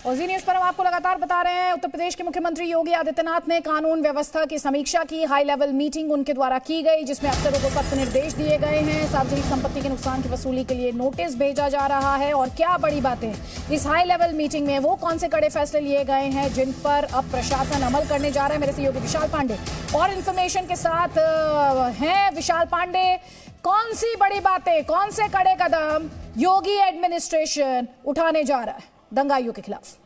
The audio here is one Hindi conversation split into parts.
और जी न्यूज़ पर हम आपको लगातार बता रहे हैं, उत्तर प्रदेश के मुख्यमंत्री योगी आदित्यनाथ ने कानून व्यवस्था की समीक्षा की। हाई लेवल मीटिंग उनके द्वारा की गई, जिसमें अफसरों को सख्त निर्देश दिए गए हैं। सार्वजनिक संपत्ति के नुकसान की वसूली के लिए नोटिस भेजा जा रहा है। और क्या बड़ी बातें इस हाई लेवल मीटिंग में, वो कौन से कड़े फैसले लिए गए हैं जिन पर अब प्रशासन अमल करने जा रहा है। मेरे सहयोगी विशाल पांडे और इन्फॉर्मेशन के साथ हैं। विशाल पांडे, कौन सी बड़ी बातें, कौन से कड़े कदम योगी एडमिनिस्ट्रेशन उठाने जा रहा है दंगाइयों के खिलाफ?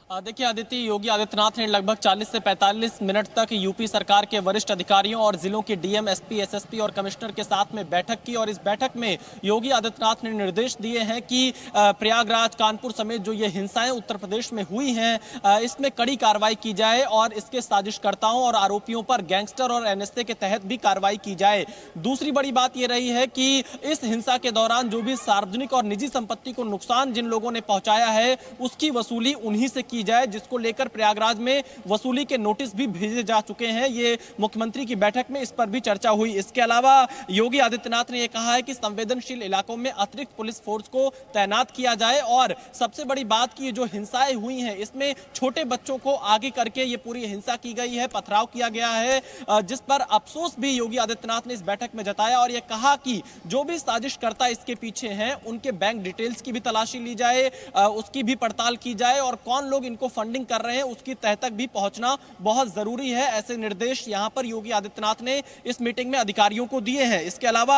देखिए आदित्य, योगी आदित्यनाथ ने लगभग 40 से 45 मिनट तक यूपी सरकार के वरिष्ठ अधिकारियों और जिलों के डीएम, एसपी, एसएसपी और कमिश्नर के साथ में बैठक की। और इस बैठक में योगी आदित्यनाथ ने निर्देश दिए हैं कि प्रयागराज, कानपुर समेत जो ये हिंसाएं उत्तर प्रदेश में हुई हैं, इसमें कड़ी कार्रवाई की जाए और इसके साजिशकर्ताओं और आरोपियों पर गैंगस्टर और एनएसए के तहत भी कार्रवाई की जाए। दूसरी बड़ी बात यह रही है कि इस हिंसा के दौरान जो भी सार्वजनिक और निजी संपत्ति को नुकसान जिन लोगों ने पहुंचाया है, उसकी वसूली उन्हीं से की जाए, जिसको लेकर प्रयागराज में वसूली के नोटिस भी भेजे जा चुके हैं। ये मुख्यमंत्री की बैठक में इस पर भी चर्चा हुई। इसके अलावा योगी आदित्यनाथ ने यह कहा है कि संवेदनशील इलाकों में अतिरिक्त पुलिस फोर्स को तैनात किया जाए। और सबसे बड़ी बात की जो हिंसाएं हुई हैं, इसमें छोटे बच्चों को आगे करके ये पूरी हिंसा की गई है, पथराव किया गया है, जिस पर अफसोस भी योगी आदित्यनाथ ने इस बैठक में जताया। और यह कहा कि जो भी साजिशकर्ता इसके पीछे हैं, उनके बैंक डिटेल्स की भी तलाशी ली जाए, उसकी भी पड़ताल की जाए और कौन लोग इनको फंडिंग कर रहे हैं उसकी तह तक भी पहुंचना बहुत जरूरी है। ऐसे निर्देश यहां पर योगी आदित्यनाथ ने इस मीटिंग में अधिकारियों को दिए हैं। इसके अलावा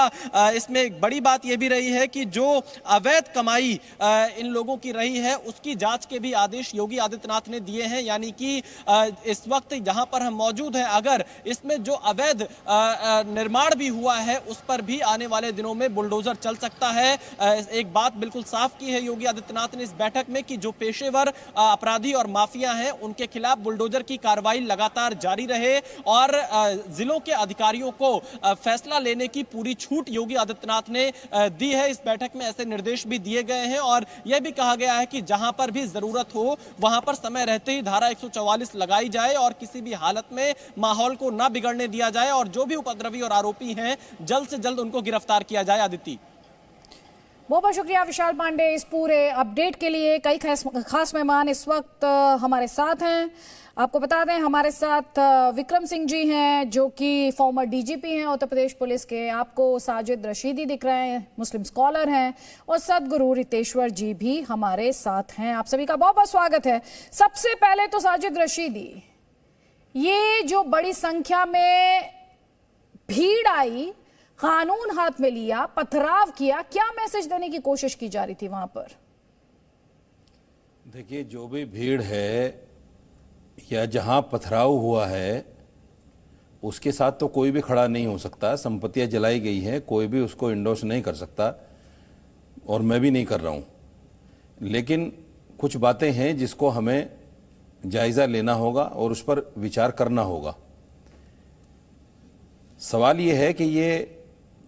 इसमें एक बड़ी बात यह भी रही है कि जो अवैध कमाई इन लोगों की रही है, उसकी जांच के भी आदेश योगी आदित्यनाथ ने दिए हैं। यानी कि इस वक्त जहां पर हम मौजूद हैं, अगर इसमें जो अवैध निर्माण भी हुआ है, उस पर भी आने वाले दिनों में बुलडोजर चल सकता है। एक बात बिल्कुल साफ की है योगी आदित्यनाथ ने इस बैठक में कि जो पेशेवर अपराधी और माफिया हैं, उनके खिलाफ बुलडोजर की कार्रवाई लगातार जारी रहे और जिलों के अधिकारियों को फैसला लेने की पूरी छूट योगी आदित्यनाथ ने दी है। इस बैठक में ऐसे निर्देश भी दिए गए हैं और यह भी कहा गया है कि जहां पर भी जरूरत हो, वहां पर समय रहते ही धारा 144 लगाई जाए और किसी भी हालत में माहौल को ना बिगड़ने दिया जाए और जो भी उपद्रवी और आरोपी हैं, जल्द से जल्द उनको गिरफ्तार किया जाए। आदित्य, बहुत बहुत शुक्रिया विशाल पांडे इस पूरे अपडेट के लिए। कई खास मेहमान इस वक्त हमारे साथ हैं। आपको बता दें, हमारे साथ विक्रम सिंह जी हैं, जो कि फॉर्मर डीजीपी हैं उत्तर प्रदेश पुलिस के। आपको साजिद रशीदी दिख रहे हैं, मुस्लिम स्कॉलर हैं। और सदगुरु रितेश्वर जी भी हमारे साथ हैं। आप सभी का बहुत बहुत स्वागत है। सबसे पहले तो साजिद रशीदी, ये जो बड़ी संख्या में भीड़ आई, कानून हाथ में लिया, पथराव किया, क्या मैसेज देने की कोशिश की जा रही थी वहां पर? देखिए, जो भी भीड़ है या जहां पथराव हुआ है, उसके साथ तो कोई भी खड़ा नहीं हो सकता। संपत्तियां जलाई गई हैं, कोई भी उसको इंडोर्स नहीं कर सकता और मैं भी नहीं कर रहा हूं। लेकिन कुछ बातें हैं जिसको हमें जायजा लेना होगा और उस पर विचार करना होगा। सवाल यह है कि ये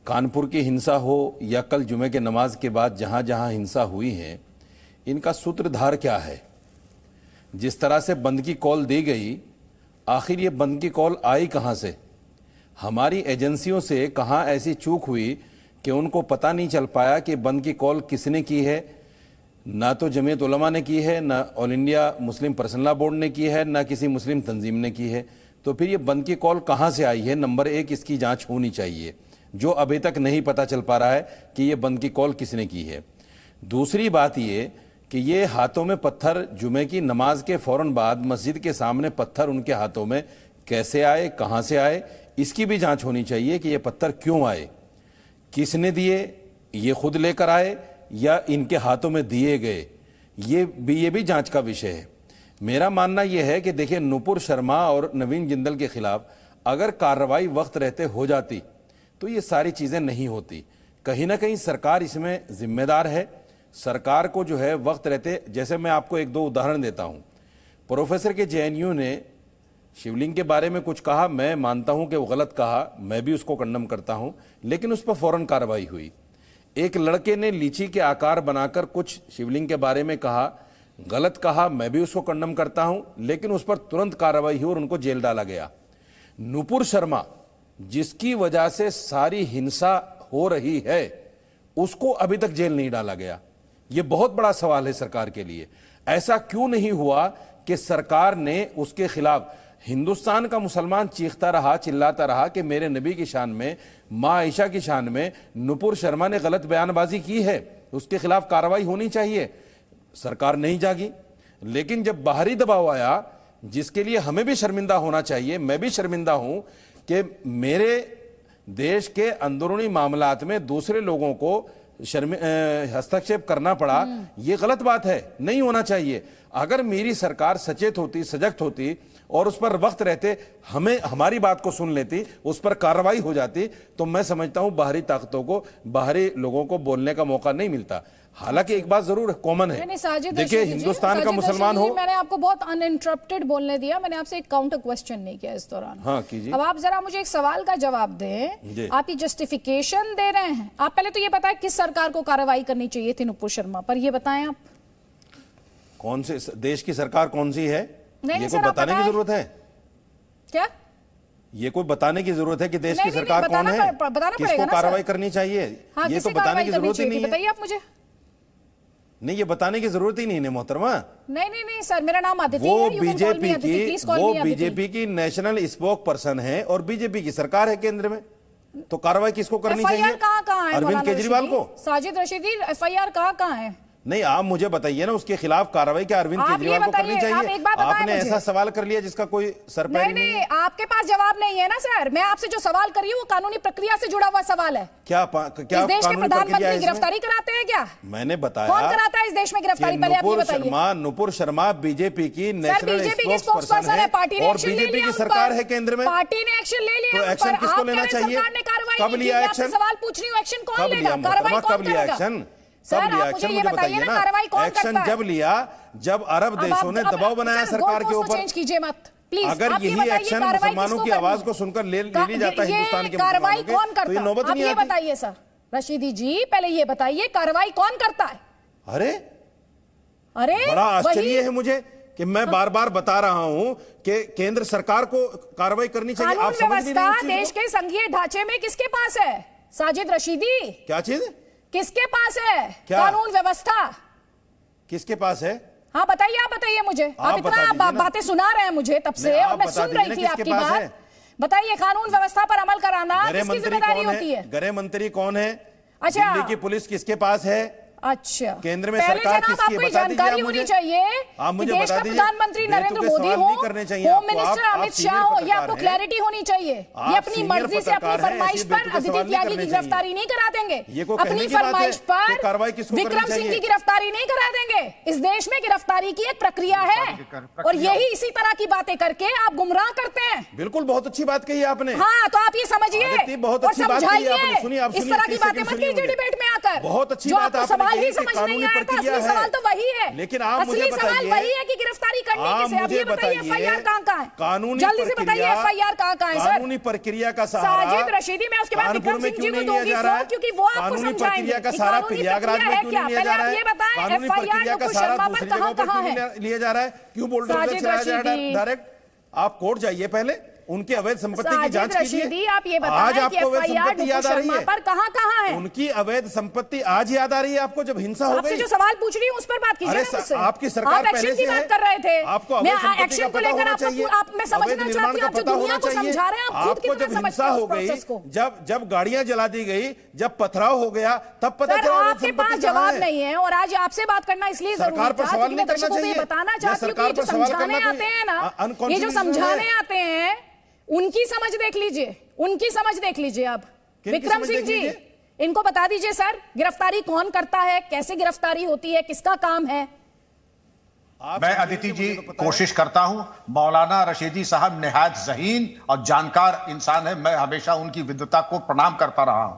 कानपुर की हिंसा हो या कल जुमे के नमाज के बाद जहां जहां हिंसा हुई है, इनका सूत्रधार क्या है? जिस तरह से बंद की कॉल दी गई, आखिर ये बंद की कॉल आई कहां से? हमारी एजेंसियों से कहां ऐसी चूक हुई कि उनको पता नहीं चल पाया कि बंद की कॉल किसने की है? ना तो जमीयत उलमा ने की है, ना all India Muslim personal board ने की है, ना किसी मुस्लिम तंजीम ने की है। तो फिर ये बंद की कॉल कहां से आई है? नंबर एक, इसकी जांच होनी चाहिए, जो अभी तक नहीं पता चल पा रहा है कि ये बंद की कॉल किसने की है। दूसरी बात ये कि ये हाथों में पत्थर जुमे की नमाज के फौरन बाद मस्जिद के सामने पत्थर उनके हाथों में कैसे आए, कहां से आए, इसकी भी जांच होनी चाहिए कि ये पत्थर क्यों आए, किसने दिए, ये खुद लेकर आए या इनके हाथों में दिए गए, ये भी जांच का विषय है। मेरा मानना यह है कि देखिए, नुपुर शर्मा और नवीन जिंदल के खिलाफ अगर कार्रवाई वक्त रहते हो जाती तो ये सारी चीजें नहीं होती। कहीं ना कहीं सरकार इसमें जिम्मेदार है। सरकार को जो है वक्त रहते, जैसे मैं आपको एक दो उदाहरण देता हूं। प्रोफेसर के जेएनयू ने शिवलिंग के बारे में कुछ कहा, मैं मानता हूं कि वो गलत कहा, मैं भी उसको कंडम करता हूं, लेकिन उस पर फौरन कार्रवाई हुई। एक लड़के ने लीची के आकार बनाकर कुछ शिवलिंग के बारे में कहा, गलत कहा, मैं भी उसको कंडम करता हूं, लेकिन उस पर तुरंत कार्रवाई हुई और उनको जेल डाला गया। नुपुर शर्मा, जिसकी वजह से सारी हिंसा हो रही है, उसको अभी तक जेल नहीं डाला गया। ये बहुत बड़ा सवाल है सरकार के लिए। ऐसा क्यों नहीं हुआ कि सरकार ने उसके खिलाफ, हिंदुस्तान का मुसलमान चीखता रहा, चिल्लाता रहा कि मेरे नबी की शान में, मां आयशा की शान में नुपुर शर्मा ने गलत बयानबाजी की है, उसके खिलाफ कार्रवाई होनी चाहिए। सरकार नहीं जागी। लेकिन जब बाहरी दबाव आया, जिसके लिए हमें भी शर्मिंदा होना चाहिए, मैं भी शर्मिंदा हूं कि मेरे देश के अंदरूनी मामलात में दूसरे लोगों को हस्तक्षेप करना पड़ा, यह गलत बात है, नहीं होना चाहिए। अगर मेरी सरकार सचेत होती, सजग होती और उस पर वक्त रहते हमें हमारी बात को सुन लेती, उस पर कार्रवाई हो जाती, तो मैं समझता हूं बाहरी ताकतों को, बाहरी लोगों को बोलने का मौका नहीं मिलता। हालांकि एक बात जरूर कॉमन है, देखिए हिंदुस्तान का मुसलमान हो। मैंने आपको बहुत अनइंटरप्टेड बोलने दिया, मैंने आपसे एक काउंटर क्वेश्चन नहीं किया इस दौरान। हाँ कीजिए। अब आप जरा मुझे एक सवाल का जवाब दें। आप ये जस्टिफिकेशन दे रहे हैं, आप पहले तो ये बताएं किस सरकार को कार्रवाई करनी चाहिए थी नुपुर शर्मा पर, ये बताएं आप। कौन से देश की सरकार कौन सी है, नहीं, ये कोई बताने की जरूरत है क्या? ये कोई बताने की जरूरत है कि देश की सरकार कौन है, किसको कार्रवाई करनी चाहिए? ये तो बताने की जरूरत ही नहीं है। बताइए आप मुझे। नहीं, ये बताने की जरूरत ही नहीं है मोहतरमा। नहीं सर, मेरा नाम आदित्य है। वो बीजेपी की नेशनल स्पोक पर्सन है और बीजेपी की सरकार है केंद्र में, तो कार्रवाई किसको करनी चाहिए? कहाँ है? अरविंद केजरीवाल को। साजिद रशीदी एफआईआर कहाँ है? नहीं, आप मुझे बताइए ना, उसके खिलाफ कार्रवाई क्या अरविंद केजरीवाल को करनी चाहिए? आपने ऐसा सवाल कर लिया जिसका कोई सरपैर नहीं है। आपके पास जवाब नहीं है ना सर। मैं आपसे जो सवाल कर रही हूँ वो कानूनी प्रक्रिया से जुड़ा हुआ सवाल है। क्या इस देश के प्रधानमंत्री गिरफ्तारी कराते हैं क्या? मैंने बताया। कौन कराता है इस देश में गिरफ्तारी? पहले आप ये बताइए। नुपुर शर्मा बीजेपी की नेशनल स्पोक्सपर्सन है, पार्टी ने और बीजेपी की सरकार है केंद्र में। पार्टी ने एक्शन ले लिया, तो एक्शन किसको लेना चाहिए? कब लिया एक्शन? सवाल पूछ रही हूँ, एक्शन कौन लेगा? कार्रवाई कौन करेगा? एक्शन सर, आप मुझे ये बताइए ना, कार्रवाई कौन करता है? एक्शन जब लिया, जब अरब देशों ने दबाव बनाया सरकार के ऊपर। चेंज कीजिए मत प्लीज। अगर यही एक्शन मुसलमानों की आवाज को सुनकर ले ली जाता है हिंदुस्तान के कार्रवाई कौन करता है? नौबत नहीं आती। बताइए सर रशीदी जी, पहले ये बताइए कार्रवाई कौन करता है? अरे बड़ा आश्चर्य है मुझे कि मैं बार बार बता रहा हूं कि केंद्र सरकार को कार्रवाई करनी चाहिए। कानून व्यवस्था देश के संघीय ढांचे में किसके पास है? साजिद रशीदी, क्या चीज किसके पास है? क्या? कानून व्यवस्था किसके पास है? हाँ बताइए, आप बताइए मुझे। आप इतना बातें सुना रहे हैं मुझे तब से, और मैं सुन रही थी आपकी बात। बताइए, कानून व्यवस्था पर अमल कराना किसकी जिम्मेदारी होती है? गृह मंत्री कौन है? अच्छा, दिल्ली की पुलिस किसके पास है? अच्छा, केंद्र में सरकार किसकी है? जानकारी होनी चाहिए। आप मुझे देश का प्रधानमंत्री नरेंद्र मोदी हो, होम मिनिस्टर अमित शाह हो, ये आपको क्लैरिटी होनी चाहिए। ये अपनी मर्जी से अपनी फरमाइश पर अदिति त्यागी की गिरफ्तारी नहीं करा देंगे। अपनी फरमाइश पर विक्रम सिंह की गिरफ्तारी नहीं करा देंगे। इस देश में गिरफ्तारी की एक प्रक्रिया है, और यही इसी तरह की बातें करके आप गुमराह करते हैं। बिल्कुल, बहुत अच्छी बात कही आपने। हाँ, तो आप ये समझिए, बहुत अच्छी बात कही आपने। सुनिए, इस तरह की बातें मत कीजिए डिबेट में आकर। बहुत अच्छी बात आपने ही समझ नहीं आया था। असली सवाल तो वही है, लेकिन आप मुझे बताइए, सवाल वही है कि गिरफ्तारी करने के से। अब ये बताइए एफआईआर कहाँ है? कानूनी जल्दी से बताइए एफआईआर कहाँ है सर? कानूनी प्रक्रिया का सहारा साजिद रशीदी, मैं उसके बाद विक्रम सिंह जी को दूंगी फोन, क्योंकि वो आपको समझाएंगे कि कानूनी प्रक्रिया है क्या। पहले आप ये बताएं, एफआईआर नुपुर शर्मा पर कहाँ है लिया जा रहा है? क्यों बोल डायरेक्ट? आप कोर्ट जाइए, पहले उनकी अवैध संपत्ति की जांच कीजिए। आप ये बताएं कि एफआईआर नुपुर शर्मा पर कहाँ है? उनकी अवैध संपत्ति आज याद आ रही है आपको, जब हिंसा हो गई? आपसे जो सवाल पूछ रही हूँ उस पर बात कीजिए ना मुझसे। आपकी सरकार पहले से बात कर रहे थे, आपको मैं एक्शन को लेकर आप मैं समझना चाहती हूँ, आप जो दुनिया को समझा रहे हैं, आप खुद कितना समझते हैं उस प्रोसेस को? जब गाड़ियां जला दी गई, जब पथराव हो गया, तब पता चला आपके पास जवाब नहीं है। और आज आपसे बात करना इसलिए जरूरी था क्योंकि मैं दर्शकों को ये बताना चाहती हूँ कि जो समझाने आते हैं ना, ये जो समझाने आते हैं, उनकी समझ देख लीजिए, उनकी समझ देख लीजिए। अब विक्रम सिंह जी, इनको बता दीजिए सर, गिरफ्तारी कौन करता है, कैसे गिरफ्तारी होती है, किसका काम है? मैं अदिति जी कोशिश करता हूं। मौलाना रशीदी साहब निहायत ज़हीन और जानकार इंसान है। मैं हमेशा उनकी विद्वता को प्रणाम करता रहा हूं।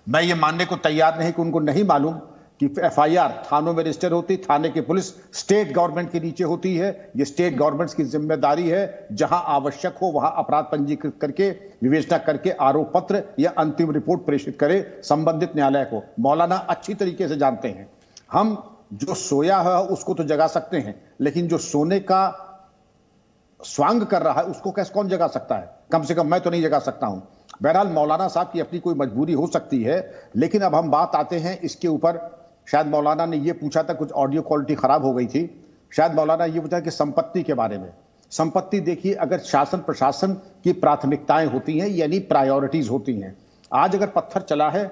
मैं ये मानने को तैयार नहीं कि उनको नहीं मालूम कि एफआईआर थानों में रजिस्टर होती, थाने की पुलिस स्टेट गवर्नमेंट के नीचे होती है। ये स्टेट गवर्नमेंट की जिम्मेदारी है, जहां आवश्यक हो वहां अपराध पंजीकृत करके, विवेचना करके आरोप पत्र या अंतिम रिपोर्ट प्रेषित करे संबंधित न्यायालय को। मौलाना अच्छी तरीके से जानते हैं, हम जो सोया है उसको तो जगा सकते हैं, लेकिन जो सोने का स्वांग कर रहा है उसको कैसे कौन जगा सकता है? कम से कम मैं तो नहीं जगा सकता हूं। बहरहाल मौलाना साहब की अपनी कोई मजबूरी हो सकती है, लेकिन अब हम बात आते हैं इसके ऊपर शायद मौलाना ने ये पूछा था, कुछ ऑडियो क्वालिटी खराब हो गई थी, शायद मौलाना ये पूछा कि संपत्ति के बारे में। संपत्ति देखिए, अगर शासन प्रशासन की प्राथमिकताएं होती हैं यानी प्रायोरिटीज होती हैं। आज अगर पत्थर चला है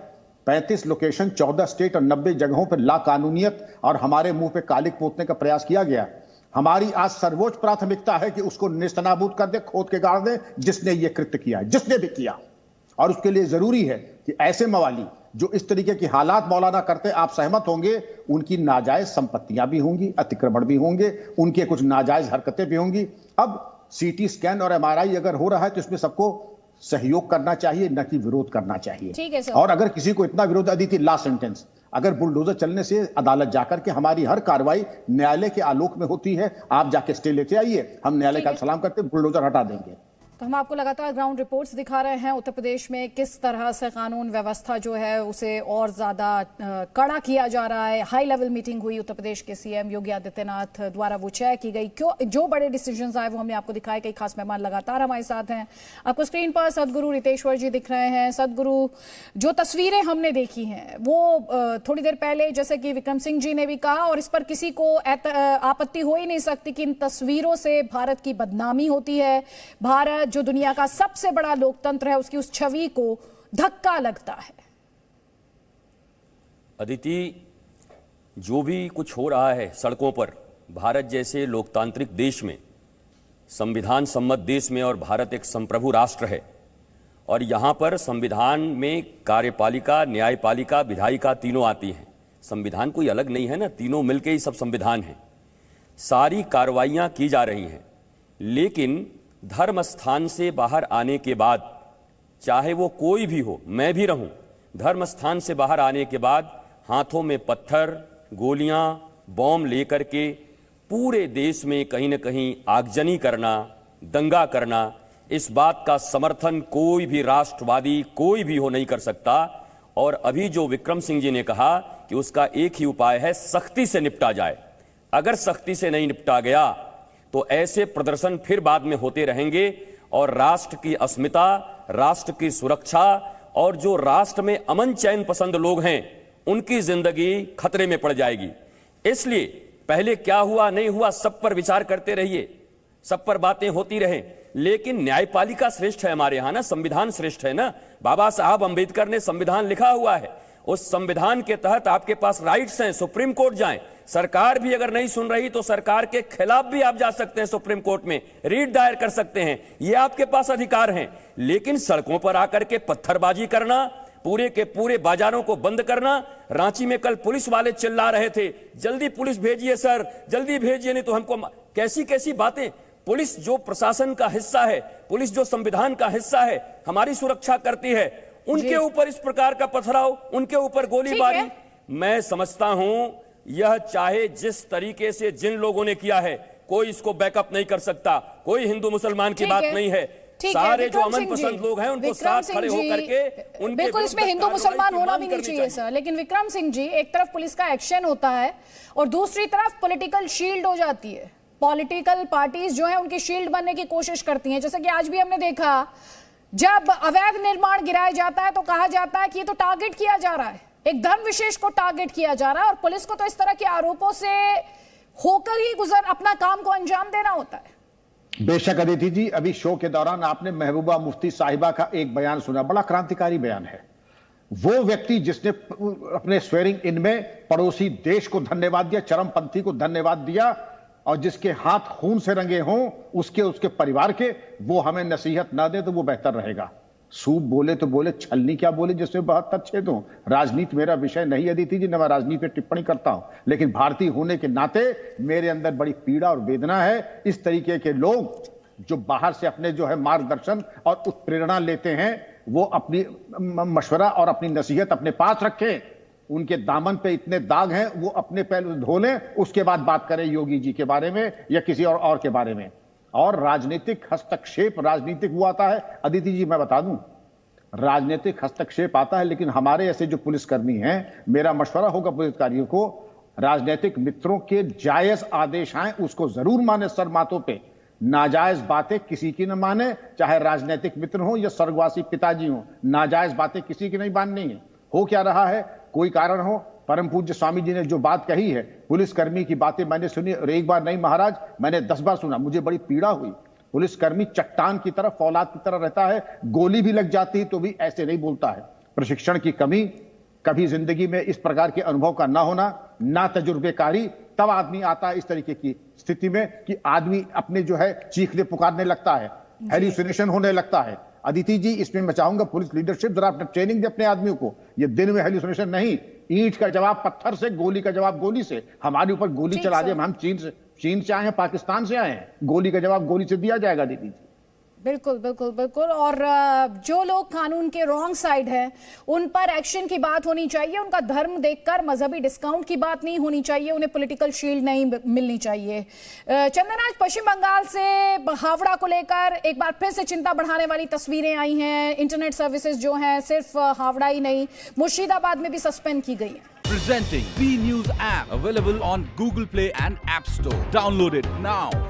35 लोकेशन, 14 स्टेट और 90 जगहों पर लाकानूनियत और हमारे मुंह पे कालिक पोतने का प्रयास किया गया, हमारी आज सर्वोच्च प्राथमिकता है कि उसको नेस्तनाबूद कर दे, खोद के गाड़ दे, जिसने ये कृत्य किया, जिसने भी किया। और उसके लिए जरूरी है कि ऐसे मवाली जो इस तरीके की हालात मौलाना करते, आप सहमत होंगे, उनकी नाजायज संपत्तियां भी होंगी, अतिक्रमण भी होंगे, उनके कुछ नाजायज हरकतें भी होंगी। अब सीटी स्कैन और एमआरआई अगर हो रहा है तो इसमें सबको सहयोग करना चाहिए, न कि विरोध करना चाहिए। ठीक है सर। और अगर किसी को इतना विरोध, अदिति लास्ट सेंटेंस, अगर बुलडोजर चलने से अदालत जाकर के हमारी हर कार्रवाई न्यायालय के आलोक में होती है, आप जाके स्टे लेते आइए, हम न्यायालय का सलाम करते, बुलडोजर हटा देंगे। तो हम आपको लगातार ग्राउंड रिपोर्ट्स दिखा रहे हैं उत्तर प्रदेश में किस तरह से कानून व्यवस्था जो है उसे और ज्यादा कड़ा किया जा रहा है। हाई लेवल मीटिंग हुई उत्तर प्रदेश के सीएम योगी आदित्यनाथ द्वारा, वो चेक की गई, क्यों जो बड़े डिसीजंस आए वो हमने आपको दिखाए। कई खास मेहमान लगातार हमारे साथ हैं। आपको स्क्रीन पर सदगुरु रितेश्वर जी दिख रहे हैं। सदगुरु, जो तस्वीरें हमने देखी हैं वो थोड़ी देर पहले, जैसे कि विक्रम सिंह जी ने भी कहा, और इस पर किसी को आपत्ति हो ही नहीं सकती कि इन तस्वीरों से भारत की बदनामी होती है। भारत जो दुनिया का सबसे बड़ा लोकतंत्र है, उसकी उस छवि को धक्का लगता है। अदिति, जो भी कुछ हो रहा है सड़कों पर, भारत जैसे लोकतांत्रिक देश में, संविधान सम्मत देश में, और भारत एक संप्रभु राष्ट्र है, और यहां पर संविधान में कार्यपालिका, न्यायपालिका, विधायिका तीनों आती हैं। संविधान कोई अलग नहीं है ना, तीनों मिलके ही सब संविधान है। सारी कार्रवाइयां की जा रही हैं, लेकिन धर्म स्थान से बाहर आने के बाद, चाहे वो कोई भी हो, मैं भी रहूं, धर्म स्थान से बाहर आने के बाद हाथों में पत्थर, गोलियां, बॉम्ब लेकर के पूरे देश में कहीं न कहीं आगजनी करना, दंगा करना, इस बात का समर्थन कोई भी राष्ट्रवादी, कोई भी हो, नहीं कर सकता। और अभी जो विक्रम सिंह जी ने कहा कि उसका एक ही उपाय है, सख्ती से निपटा जाए। अगर सख्ती से नहीं निपटा गया तो ऐसे प्रदर्शन फिर बाद में होते रहेंगे, और राष्ट्र की अस्मिता, राष्ट्र की सुरक्षा, और जो राष्ट्र में अमन चैन पसंद लोग हैं, उनकी जिंदगी खतरे में पड़ जाएगी। इसलिए पहले क्या हुआ नहीं हुआ, सब पर विचार करते रहिए, सब पर बातें होती रहें, लेकिन न्यायपालिका श्रेष्ठ है हमारे यहां ना, संविधान श्रेष्ठ है ना। बाबा साहब अंबेडकर ने संविधान लिखा हुआ है, उस संविधान के तहत आपके पास राइट्स हैं, सुप्रीम कोर्ट जाएं। सरकार भी अगर नहीं सुन रही तो सरकार के खिलाफ भी आप जा सकते हैं, सुप्रीम कोर्ट में रीट दायर कर सकते हैं, ये आपके पास अधिकार हैं। लेकिन सड़कों पर आकर के पत्थरबाजी करना, पूरे के पूरे बाजारों को बंद करना। रांची में कल पुलिस वाले चिल्ला रहे थे, जल्दी पुलिस भेजिए सर, जल्दी भेजिए, नहीं तो हमको, कैसी कैसी बातें। पुलिस जो प्रशासन का हिस्सा है, पुलिस जो संविधान का हिस्सा है, हमारी सुरक्षा करती है, उनके ऊपर इस प्रकार का पथराव, उनके ऊपर गोलीबारी, मैं समझता हूं यह चाहे जिस तरीके से जिन लोगों ने किया है, कोई इसको बैकअप नहीं कर सकता। कोई हिंदू मुसलमान की बात नहीं है, सारे जो अमन पसंद लोग हैं उनको साथ खड़े होकर के उनके, बिल्कुल इसमें हिंदू मुसलमान होना भी नहीं चाहिए सर। लेकिन विक्रम सिंह जी, एक तरफ पुलिस का एक्शन होता है और दूसरी तरफ पॉलिटिकल शील्ड हो जाती है। पॉलिटिकल पार्टीज जो है उनकी शील्ड बनने की कोशिश करती हैं। जैसे कि आज भी हमने देखा, जब अवैध निर्माण गिराया जाता है तो कहा जाता है कि ये तो टारगेट किया जा रहा है, एक धर्म विशेष को टारगेट किया जा रहा है, और पुलिस को तो इस तरह के आरोपों से होकर ही अपना काम को अंजाम देना होता है। बेशक अदिति जी, अभी शो के दौरान आपने महबूबा मुफ्ती साहिबा का एक बयान सुना, बड़ा क्रांतिकारी बयान है। वो व्यक्ति जिसने अपने स्वेरिंग इन में पड़ोसी देश को धन्यवाद दिया, चरमपंथी को धन्यवाद दिया, और जिसके हाथ खून से रंगे हों, उसके परिवार के, वो हमें नसीहत ना दे तो वो बेहतर रहेगा। सूप बोले तो बोले, छलनी क्या बोले जिसमें 72 छेद हों। राजनीति मेरा विषय नहीं अदिति जी, न मैं राजनीति पे टिप्पणी करता हूं, लेकिन भारतीय होने के नाते मेरे अंदर बड़ी पीड़ा और वेदना है। इस तरीके के लोग जो बाहर से अपने जो है मार्गदर्शन और उत्प्रेरणा लेते हैं, वो अपनी मशवरा और अपनी नसीहत अपने पास रखें। उनके दामन पे इतने दाग हैं, वो अपने पहले धो लें, उसके बाद बात करें योगी जी के बारे में या किसी और के बारे में। और राजनीतिक हस्तक्षेप, राजनीतिक वो आता है अदिति जी, मैं बता दूं, राजनीतिक हस्तक्षेप आता है, लेकिन हमारे ऐसे जो पुलिसकर्मी हैं, मेरा मशवरा होगा पुलिसकर्मियों को, राजनीतिक मित्रों के जायज आदेश आए उसको जरूर माने सर माथों पे। नाजायज बातें किसी की न माने, चाहे राजनीतिक मित्र हो या स्वर्गवासी पिताजी हो, नाजायज बातें किसी की नहीं माननी है। हो क्या रहा है, कोई कारण हो, परम पूज्य स्वामी जी ने जो बात कही है, पुलिसकर्मी की बातें मैंने सुनी और एक बार नहीं महाराज, मैंने 10 बार सुना, मुझे बड़ी पीड़ा हुई। पुलिसकर्मी चट्टान की तरह, फौलाद की तरह रहता है, गोली भी लग जाती है तो भी ऐसे नहीं बोलता है। प्रशिक्षण की कमी, कभी जिंदगी में इस प्रकार के अनुभव का ना होना, ना तजुर्बेकारी, तब आदमी आता है इस तरीके की स्थिति में कि आदमी अपने जो है चीखने पुकारने लगता है, हेल्यूसिनेशन होने लगता है। अदिति जी, इसमें मैं चाहूंगा पुलिस लीडरशिप जरा अपना ट्रेनिंग दे अपने आदमियों को। ये दिन में हेल्यूसिनेशन नहीं, ईंट का जवाब पत्थर से, गोली का जवाब गोली से। हमारे ऊपर गोली चला दे, हम चीन से आए हैं, पाकिस्तान से आए हैं, गोली का जवाब गोली से दिया जाएगा दीदी जी। बिल्कुल बिल्कुल बिल्कुल। और जो लोग कानून के रॉन्ग साइड हैं उन पर एक्शन की बात होनी चाहिए, उनका धर्म देखकर मजहबी डिस्काउंट की बात नहीं होनी चाहिए, उन्हें पॉलिटिकल शील्ड नहीं मिलनी चाहिए। चंदन, आज पश्चिम बंगाल से हावड़ा को लेकर एक बार फिर से चिंता बढ़ाने वाली तस्वीरें आई हैं। इंटरनेट सर्विसेज जो हैं सिर्फ हावड़ा ही नहीं, मुर्शिदाबाद में भी सस्पेंड की गई है। Presenting B News app, available on Google Play and App Store. Download it now.